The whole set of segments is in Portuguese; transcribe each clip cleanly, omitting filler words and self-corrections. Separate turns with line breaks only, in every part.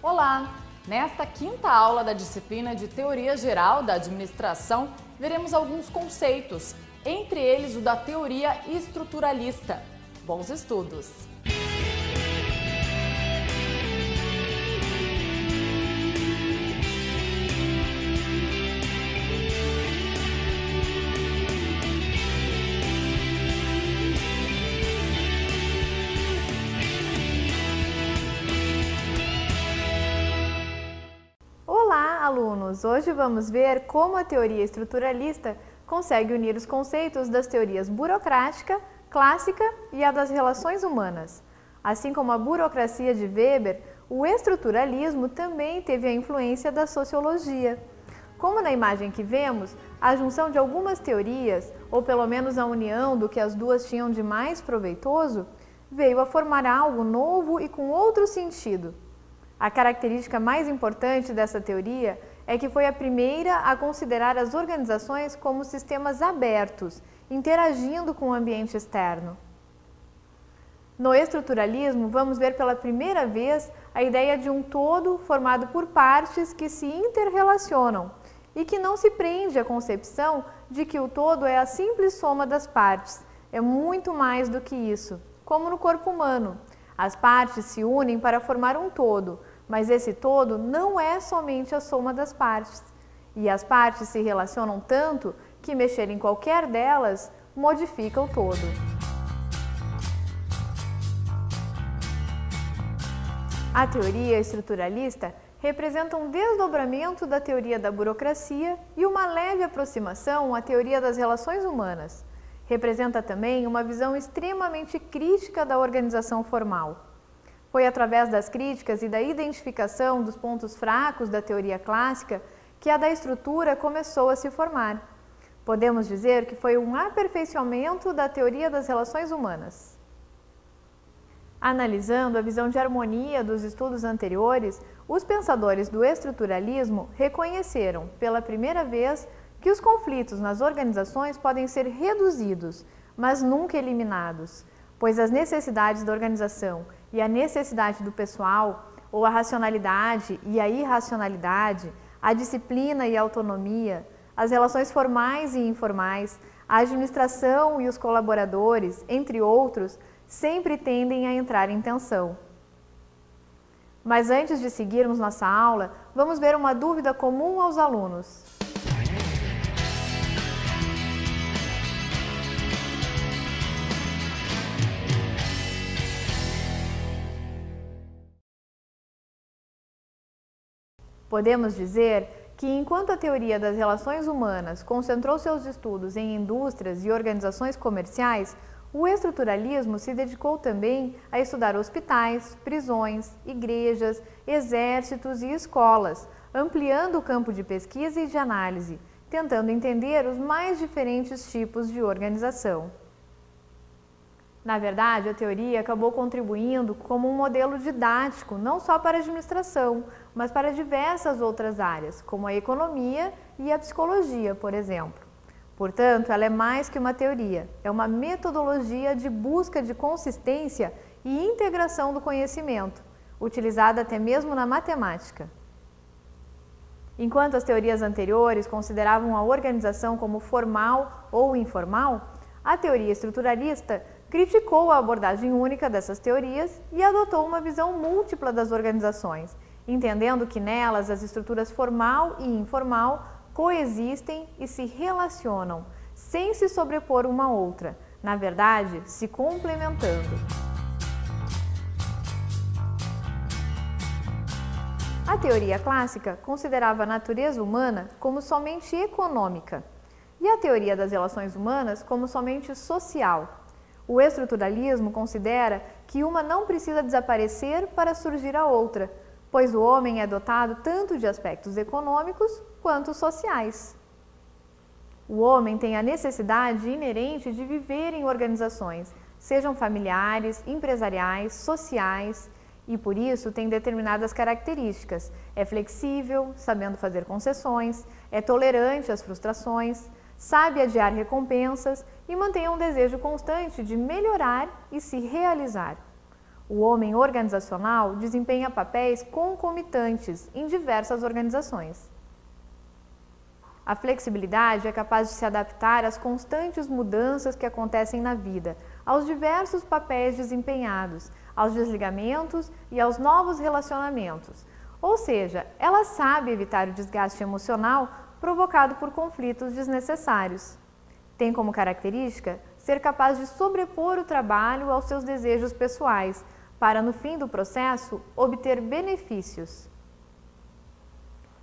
Olá! Nesta quinta aula da disciplina de Teoria Geral da Administração, veremos alguns conceitos, entre eles o da teoria estruturalista. Bons estudos!
Olá, alunos! Hoje vamos ver como a teoria estruturalista consegue unir os conceitos das teorias burocrática, clássica e a das relações humanas. Assim como a burocracia de Weber, o estruturalismo também teve a influência da sociologia. Como na imagem que vemos, a junção de algumas teorias, ou pelo menos a união do que as duas tinham de mais proveitoso, veio a formar algo novo e com outro sentido. A característica mais importante dessa teoria é que foi a primeira a considerar as organizações como sistemas abertos, interagindo com o ambiente externo. No estruturalismo, vamos ver pela primeira vez a ideia de um todo formado por partes que se interrelacionam e que não se prende à concepção de que o todo é a simples soma das partes. É muito mais do que isso, como no corpo humano. As partes se unem para formar um todo, mas esse todo não é somente a soma das partes. E as partes se relacionam tanto que mexer em qualquer delas modifica o todo. A teoria estruturalista representa um desdobramento da teoria da burocracia e uma leve aproximação à teoria das relações humanas. Representa também uma visão extremamente crítica da organização formal. Foi através das críticas e da identificação dos pontos fracos da teoria clássica que a da estrutura começou a se formar. Podemos dizer que foi um aperfeiçoamento da teoria das relações humanas. Analisando a visão de harmonia dos estudos anteriores, os pensadores do estruturalismo reconheceram, pela primeira vez, que os conflitos nas organizações podem ser reduzidos, mas nunca eliminados, pois as necessidades da organização e a necessidade do pessoal, ou a racionalidade e a irracionalidade, a disciplina e a autonomia, as relações formais e informais, a administração e os colaboradores, entre outros, sempre tendem a entrar em tensão. Mas antes de seguirmos nossa aula, vamos ver uma dúvida comum aos alunos. Podemos dizer que, enquanto a teoria das relações humanas concentrou seus estudos em indústrias e organizações comerciais, o estruturalismo se dedicou também a estudar hospitais, prisões, igrejas, exércitos e escolas, ampliando o campo de pesquisa e de análise, tentando entender os mais diferentes tipos de organização. Na verdade, a teoria acabou contribuindo como um modelo didático não só para a administração, mas para diversas outras áreas, como a economia e a psicologia, por exemplo. Portanto, ela é mais que uma teoria, é uma metodologia de busca de consistência e integração do conhecimento, utilizada até mesmo na matemática. Enquanto as teorias anteriores consideravam a organização como formal ou informal, a teoria estruturalista criticou a abordagem única dessas teorias e adotou uma visão múltipla das organizações, entendendo que nelas as estruturas formal e informal coexistem e se relacionam, sem se sobrepor uma à outra, na verdade, se complementando. A teoria clássica considerava a natureza humana como somente econômica e a teoria das relações humanas como somente social. O estruturalismo considera que uma não precisa desaparecer para surgir a outra, pois o homem é dotado tanto de aspectos econômicos quanto sociais. O homem tem a necessidade inerente de viver em organizações, sejam familiares, empresariais, sociais, e por isso tem determinadas características. É flexível, sabendo fazer concessões, é tolerante às frustrações, sabe adiar recompensas e mantém um desejo constante de melhorar e se realizar. O homem organizacional desempenha papéis concomitantes em diversas organizações. A flexibilidade é capaz de se adaptar às constantes mudanças que acontecem na vida, aos diversos papéis desempenhados, aos desligamentos e aos novos relacionamentos. Ou seja, ela sabe evitar o desgaste emocional provocado por conflitos desnecessários. Tem como característica ser capaz de sobrepor o trabalho aos seus desejos pessoais, para, no fim do processo, obter benefícios.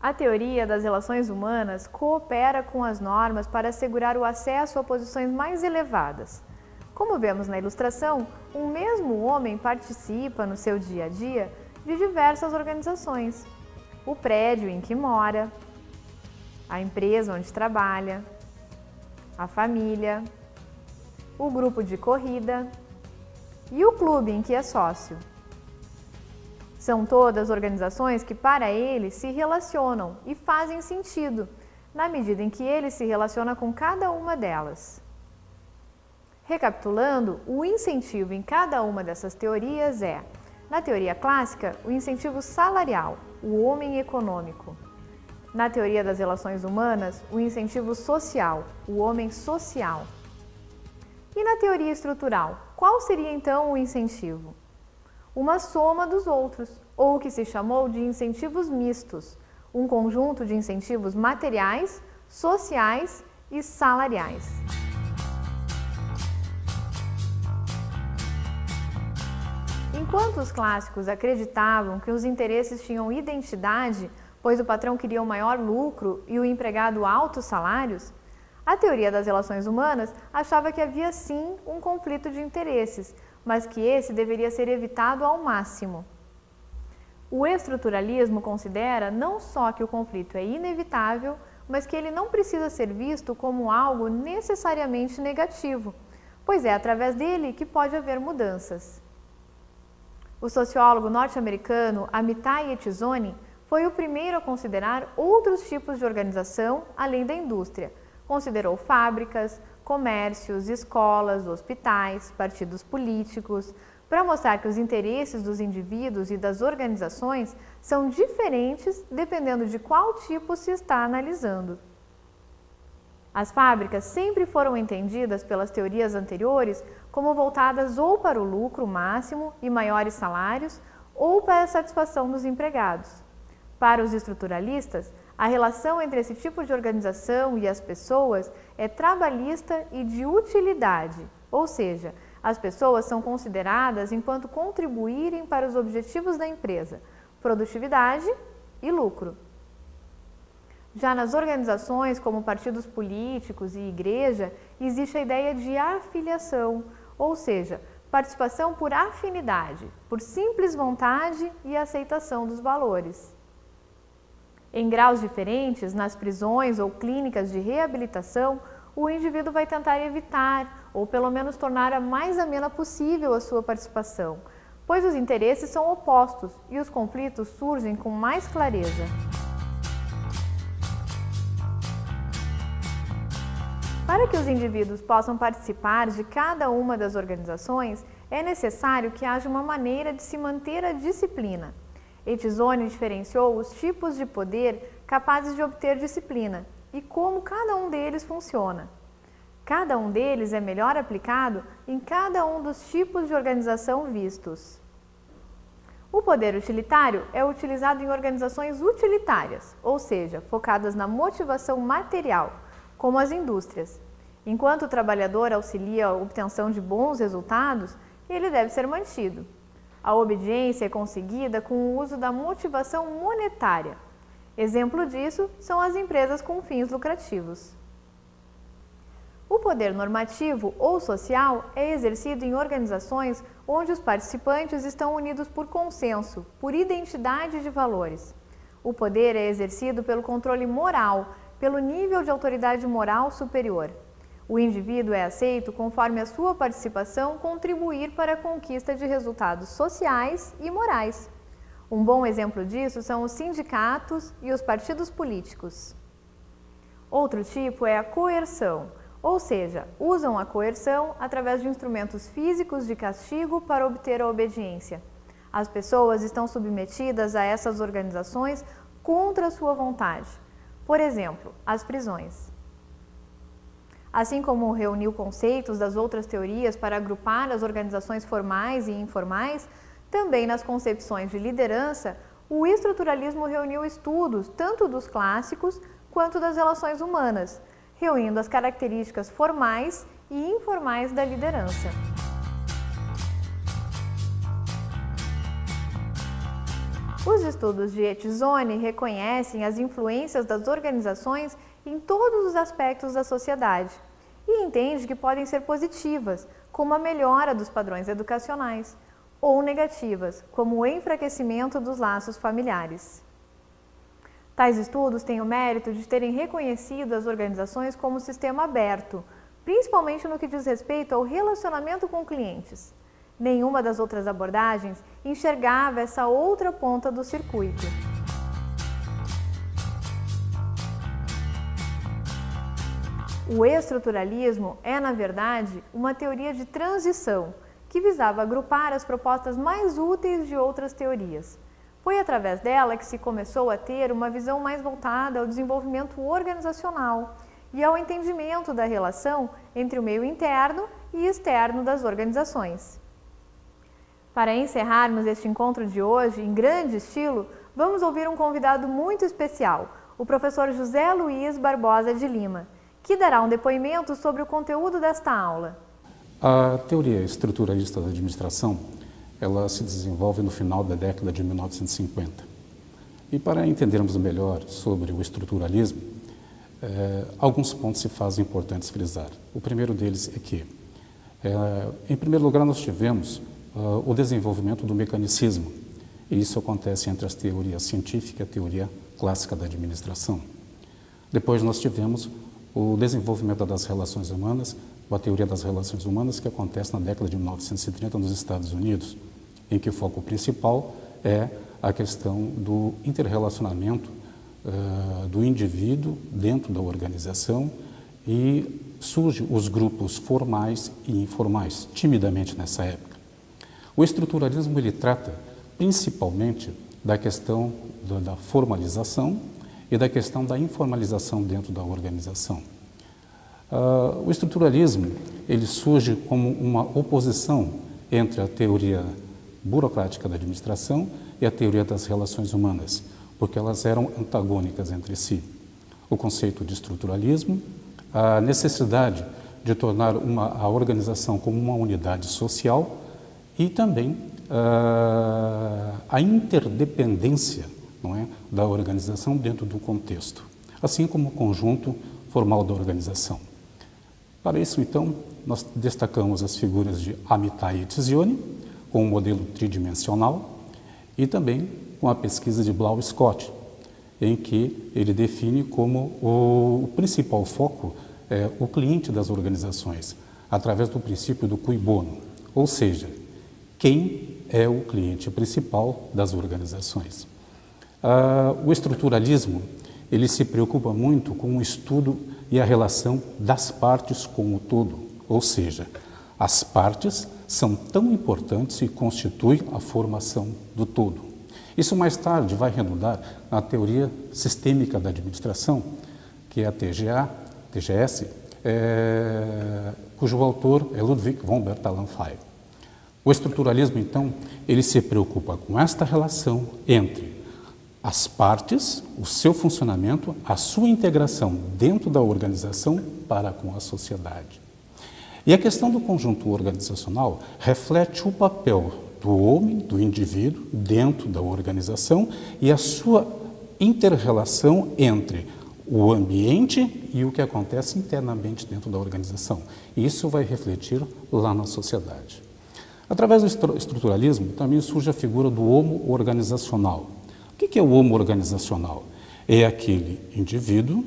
A teoria das relações humanas coopera com as normas para assegurar o acesso a posições mais elevadas. Como vemos na ilustração, um mesmo homem participa, no seu dia a dia, de diversas organizações. O prédio em que mora, a empresa onde trabalha, a família, o grupo de corrida e o clube em que é sócio. São todas organizações que, para ele, se relacionam e fazem sentido, na medida em que ele se relaciona com cada uma delas. Recapitulando, o incentivo em cada uma dessas teorias é, na teoria clássica, o incentivo salarial, o homem econômico. Na teoria das relações humanas, o incentivo social, o homem social. E na teoria estrutural, qual seria então o incentivo? Uma soma dos outros, ou o que se chamou de incentivos mistos, um conjunto de incentivos materiais, sociais e salariais. Enquanto os clássicos acreditavam que os interesses tinham identidade, pois o patrão queria um maior lucro e o empregado altos salários, a teoria das relações humanas achava que havia sim um conflito de interesses, mas que esse deveria ser evitado ao máximo. O estruturalismo considera não só que o conflito é inevitável, mas que ele não precisa ser visto como algo necessariamente negativo, pois é através dele que pode haver mudanças. O sociólogo norte-americano Amitai Etizoni foi o primeiro a considerar outros tipos de organização além da indústria. Considerou fábricas, comércios, escolas, hospitais, partidos políticos, para mostrar que os interesses dos indivíduos e das organizações são diferentes dependendo de qual tipo se está analisando. As fábricas sempre foram entendidas pelas teorias anteriores como voltadas ou para o lucro máximo e maiores salários ou para a satisfação dos empregados. Para os estruturalistas, a relação entre esse tipo de organização e as pessoas é trabalhista e de utilidade, ou seja, as pessoas são consideradas enquanto contribuírem para os objetivos da empresa, produtividade e lucro. Já nas organizações como partidos políticos e igreja, existe a ideia de afiliação, ou seja, participação por afinidade, por simples vontade e aceitação dos valores. Em graus diferentes, nas prisões ou clínicas de reabilitação, o indivíduo vai tentar evitar, ou pelo menos tornar a mais amena possível a sua participação, pois os interesses são opostos e os conflitos surgem com mais clareza. Para que os indivíduos possam participar de cada uma das organizações, é necessário que haja uma maneira de se manter a disciplina. Etizoni diferenciou os tipos de poder capazes de obter disciplina e como cada um deles funciona. Cada um deles é melhor aplicado em cada um dos tipos de organização vistos. O poder utilitário é utilizado em organizações utilitárias, ou seja, focadas na motivação material, como as indústrias. Enquanto o trabalhador auxilia a obtenção de bons resultados, ele deve ser mantido. A obediência é conseguida com o uso da motivação monetária. Exemplo disso são as empresas com fins lucrativos. O poder normativo ou social é exercido em organizações onde os participantes estão unidos por consenso, por identidade de valores. O poder é exercido pelo controle moral, pelo nível de autoridade moral superior. O indivíduo é aceito conforme a sua participação contribuir para a conquista de resultados sociais e morais. Um bom exemplo disso são os sindicatos e os partidos políticos. Outro tipo é a coerção, ou seja, usam a coerção através de instrumentos físicos de castigo para obter a obediência. As pessoas estão submetidas a essas organizações contra a sua vontade. Por exemplo, as prisões. Assim como reuniu conceitos das outras teorias para agrupar as organizações formais e informais, também nas concepções de liderança, o estruturalismo reuniu estudos tanto dos clássicos quanto das relações humanas, reunindo as características formais e informais da liderança. Os estudos de Etizzoni reconhecem as influências das organizações em todos os aspectos da sociedade e entende que podem ser positivas, como a melhora dos padrões educacionais, ou negativas, como o enfraquecimento dos laços familiares. Tais estudos têm o mérito de terem reconhecido as organizações como sistema aberto, principalmente no que diz respeito ao relacionamento com clientes. Nenhuma das outras abordagens enxergava essa outra ponta do circuito. O estruturalismo é, na verdade, uma teoria de transição que visava agrupar as propostas mais úteis de outras teorias. Foi através dela que se começou a ter uma visão mais voltada ao desenvolvimento organizacional e ao entendimento da relação entre o meio interno e externo das organizações. Para encerrarmos este encontro de hoje, em grande estilo, vamos ouvir um convidado muito especial, o professor José Luiz Barbosa de Lima, que dará um depoimento sobre o conteúdo desta aula.
A teoria estruturalista da administração, ela se desenvolve no final da década de 1950. E para entendermos melhor sobre o estruturalismo, alguns pontos se fazem importantes frisar. O primeiro deles é que, em primeiro lugar, nós tivemos o desenvolvimento do mecanicismo. E isso acontece entre as teorias científica e a teoria clássica da administração. Depois nós tivemos o desenvolvimento das relações humanas, a teoria das relações humanas, que acontece na década de 1930 nos Estados Unidos, em que o foco principal é a questão do interrelacionamento do indivíduo dentro da organização e surgem os grupos formais e informais, timidamente nessa época. O estruturalismo ele trata principalmente da questão da formalização e da questão da informalização dentro da organização. O estruturalismo ele surge como uma oposição entre a teoria burocrática da administração e a teoria das relações humanas, porque elas eram antagônicas entre si. O conceito de estruturalismo, a necessidade de tornar a organização como uma unidade social e também a interdependência, não é, da organização dentro do contexto, assim como o conjunto formal da organização. Para isso, então, nós destacamos as figuras de Amitai e Etizzoni, com o modelo tridimensional, e também com a pesquisa de Blau-Scott, em que ele define como o principal foco o cliente das organizações, através do princípio do cui bono, ou seja, quem é o cliente principal das organizações. O estruturalismo ele se preocupa muito com o estudo e a relação das partes com o todo, ou seja, as partes são tão importantes e constituem a formação do todo. Isso mais tarde vai redundar na teoria sistêmica da administração, que é a TGS, cujo autor é Ludwig von Bertalanffy. O estruturalismo, então, ele se preocupa com esta relação entre as partes, o seu funcionamento, a sua integração dentro da organização para com a sociedade. E a questão do conjunto organizacional reflete o papel do homem, do indivíduo, dentro da organização e a sua inter-relação entre o ambiente e o que acontece internamente dentro da organização. E isso vai refletir lá na sociedade. Através do estruturalismo também surge a figura do homo organizacional. O que é o homo organizacional? É aquele indivíduo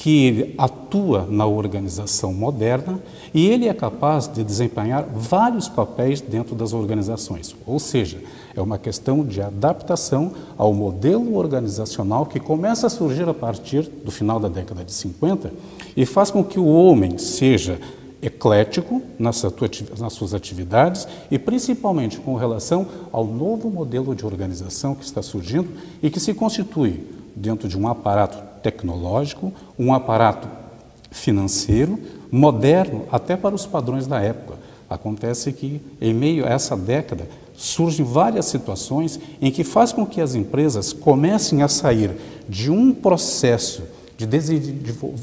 que ele atua na organização moderna e ele é capaz de desempenhar vários papéis dentro das organizações. Ou seja, é uma questão de adaptação ao modelo organizacional que começa a surgir a partir do final da década de 50 e faz com que o homem seja eclético nas suas atividades e principalmente com relação ao novo modelo de organização que está surgindo e que se constitui dentro de um aparato tecnológico, um aparato financeiro, moderno até para os padrões da época. Acontece que, em meio a essa década, surgem várias situações em que faz com que as empresas comecem a sair de um processo de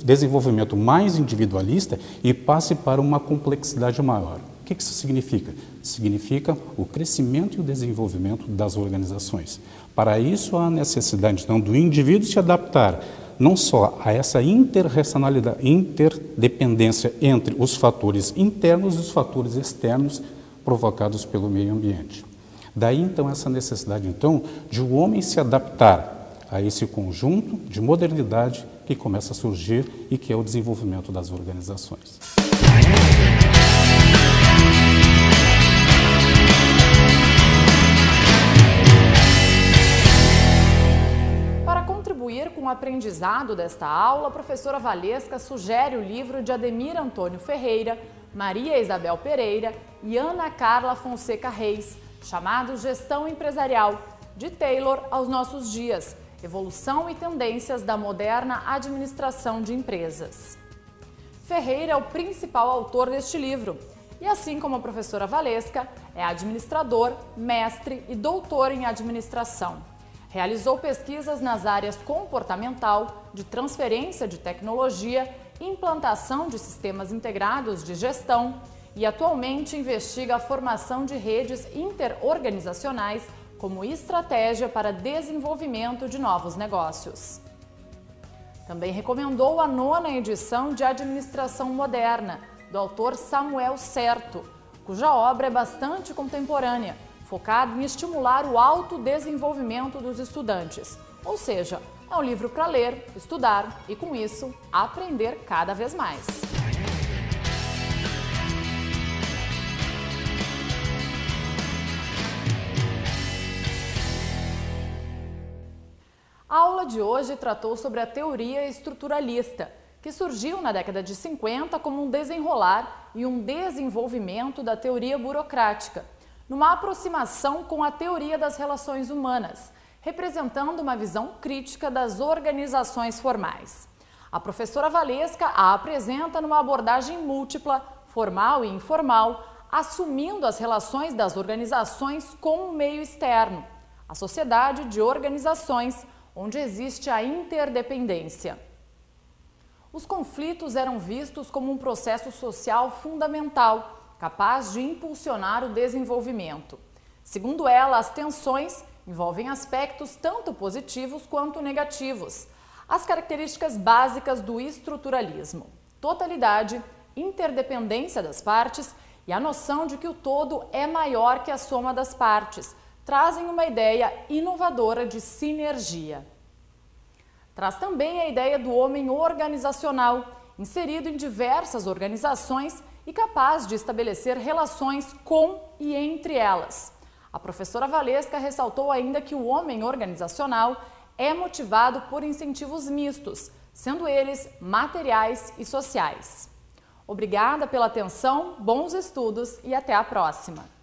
desenvolvimento mais individualista e passe para uma complexidade maior. O que isso significa? Significa o crescimento e o desenvolvimento das organizações. Para isso, há a necessidade, então, do indivíduo se adaptar não só a essa interdependência entre os fatores internos e os fatores externos provocados pelo meio ambiente. Daí, então, essa necessidade, então, de o homem se adaptar a esse conjunto de modernidade que começa a surgir e que é o desenvolvimento das organizações.
Com o aprendizado desta aula, a professora Valesca sugere o livro de Ademir Antônio Ferreira, Maria Isabel Pereira e Ana Carla Fonseca Reis, chamado Gestão Empresarial, de Taylor aos nossos dias, evolução e tendências da moderna administração de empresas. Ferreira é o principal autor deste livro e, assim como a professora Valesca, é administrador, mestre e doutor em administração. Realizou pesquisas nas áreas comportamental, de transferência de tecnologia, implantação de sistemas integrados de gestão e atualmente investiga a formação de redes interorganizacionais como estratégia para desenvolvimento de novos negócios. Também recomendou a 9ª edição de Administração Moderna, do autor Samuel Certo, cuja obra é bastante contemporânea, focado em estimular o autodesenvolvimento dos estudantes, ou seja, é um livro para ler, estudar e, com isso, aprender cada vez mais. A aula de hoje tratou sobre a teoria estruturalista, que surgiu na década de 50 como um desenrolar e um desenvolvimento da teoria burocrática, numa aproximação com a teoria das relações humanas, representando uma visão crítica das organizações formais. A professora Valesca a apresenta numa abordagem múltipla, formal e informal, assumindo as relações das organizações com o meio externo, a sociedade de organizações, onde existe a interdependência. Os conflitos eram vistos como um processo social fundamental, capaz de impulsionar o desenvolvimento. Segundo ela, as tensões envolvem aspectos tanto positivos quanto negativos. As características básicas do estruturalismo: totalidade, interdependência das partes e a noção de que o todo é maior que a soma das partes, trazem uma ideia inovadora de sinergia. Traz também a ideia do homem organizacional, inserido em diversas organizações e capaz de estabelecer relações com e entre elas. A professora Valesca ressaltou ainda que o homem organizacional é motivado por incentivos mistos, sendo eles materiais e sociais. Obrigada pela atenção, bons estudos e até a próxima!